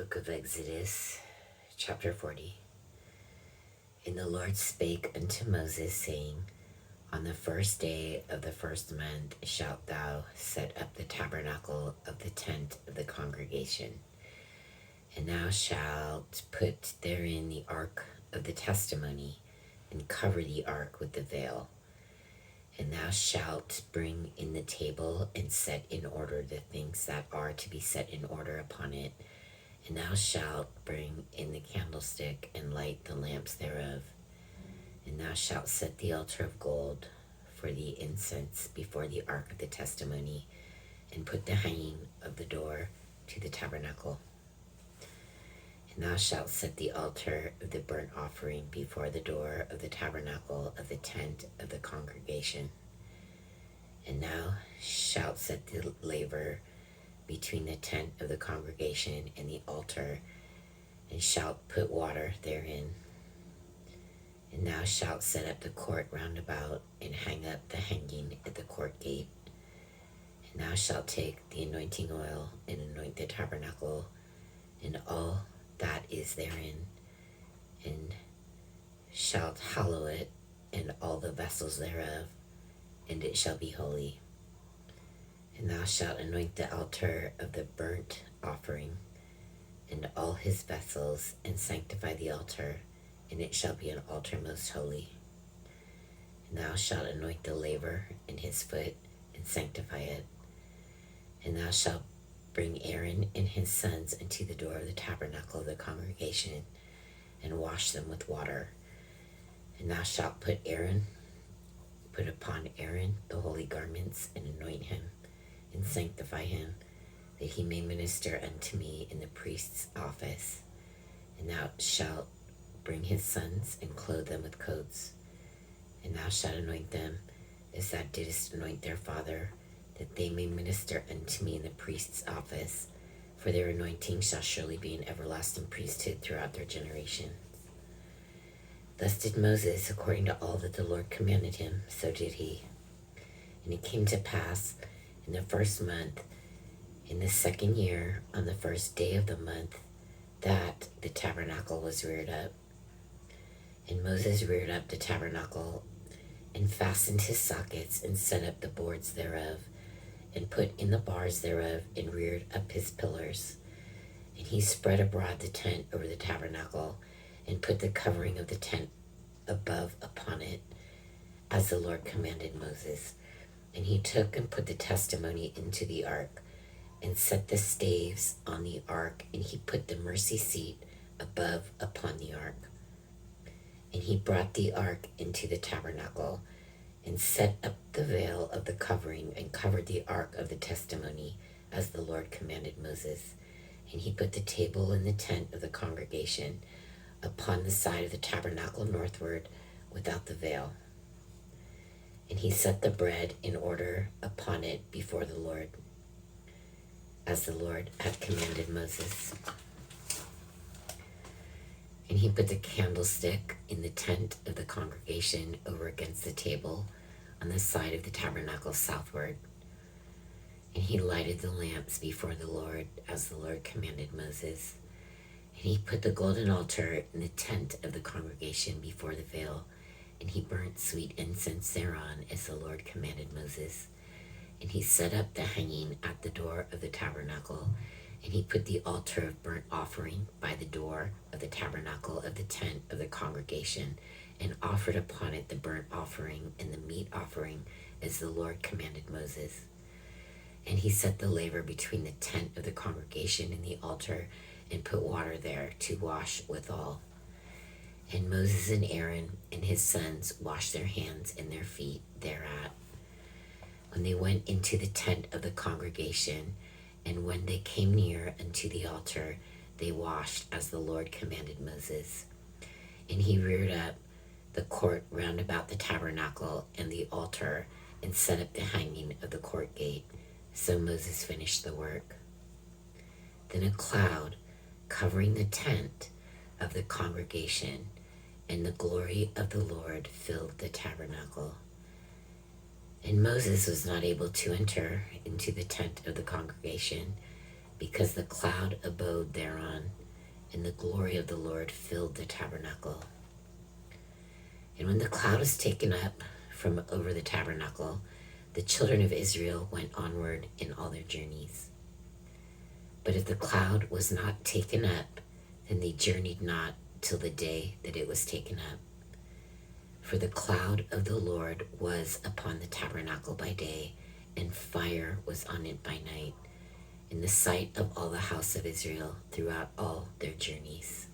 Book of Exodus, chapter 40. And the Lord spake unto Moses, saying, On the first day of the first month shalt thou set up the tabernacle of the tent of the congregation. And thou shalt put therein the ark of the testimony, and cover the ark with the veil. And thou shalt bring in the table, and set in order the things that are to be set in order upon it. And thou shalt bring in the candlestick, and light the lamps thereof. And thou shalt set the altar of gold for the incense before the ark of the testimony, and put the hanging of the door to the tabernacle. And thou shalt set the altar of the burnt offering before the door of the tabernacle of the tent of the congregation. And thou shalt set the laver between the tent of the congregation and the altar, and shalt put water therein. And thou shalt set up the court round about, and hang up the hanging at the court gate. And thou shalt take the anointing oil, and anoint the tabernacle, and all that is therein, and shalt hallow it, and all the vessels thereof, and it shall be holy. And thou shalt anoint the altar of the burnt offering, and all his vessels, and sanctify the altar, and it shall be an altar most holy. And thou shalt anoint the laver and his foot, and sanctify it. And thou shalt bring Aaron and his sons unto the door of the tabernacle of the congregation, and wash them with water. And thou shalt put upon Aaron the holy garments, and anoint him, and sanctify him, that he may minister unto me in the priest's office. And thou shalt bring his sons, and clothe them with coats. And thou shalt anoint them as thou didst anoint their father, that they may minister unto me in the priest's office, for their anointing shall surely be an everlasting priesthood throughout their generations. Thus did Moses, according to all that the Lord commanded him, so did he. And it came to pass in the first month, in the second year, on the first day of the month, that the tabernacle was reared up. And Moses reared up the tabernacle, and fastened his sockets, and set up the boards thereof, and put in the bars thereof, and reared up his pillars. And he spread abroad the tent over the tabernacle, and put the covering of the tent above upon it, as the Lord commanded Moses. And he took and put the testimony into the ark, and set the staves on the ark, and he put the mercy seat above upon the ark. And he brought the ark into the tabernacle, and set up the veil of the covering, and covered the ark of the testimony, as the Lord commanded Moses. And he put the table in the tent of the congregation upon the side of the tabernacle northward, without the veil. And he set the bread in order upon it before the Lord, as the Lord had commanded Moses. And he put the candlestick in the tent of the congregation over against the table on the side of the tabernacle southward. And he lighted the lamps before the Lord, as the Lord commanded Moses. And he put the golden altar in the tent of the congregation before the veil, and he burnt sweet incense thereon, as the Lord commanded Moses. And he set up the hanging at the door of the tabernacle, and he put the altar of burnt offering by the door of the tabernacle of the tent of the congregation, and offered upon it the burnt offering and the meat offering, as the Lord commanded Moses. And he set the laver between the tent of the congregation and the altar, and put water there to wash withal. And Moses and Aaron and his sons washed their hands and their feet thereat, when they went into the tent of the congregation. And when they came near unto the altar, they washed as the Lord commanded Moses. And he reared up the court round about the tabernacle and the altar, and set up the hanging of the court gate. So Moses finished the work. Then a cloud covering the tent of the congregation, and the glory of the Lord filled the tabernacle. And Moses was not able to enter into the tent of the congregation, because the cloud abode thereon, and the glory of the Lord filled the tabernacle. And when the cloud was taken up from over the tabernacle, the children of Israel went onward in all their journeys. But if the cloud was not taken up, then they journeyed not till the day that it was taken up. For the cloud of the Lord was upon the tabernacle by day, and fire was on it by night, in the sight of all the house of Israel throughout all their journeys.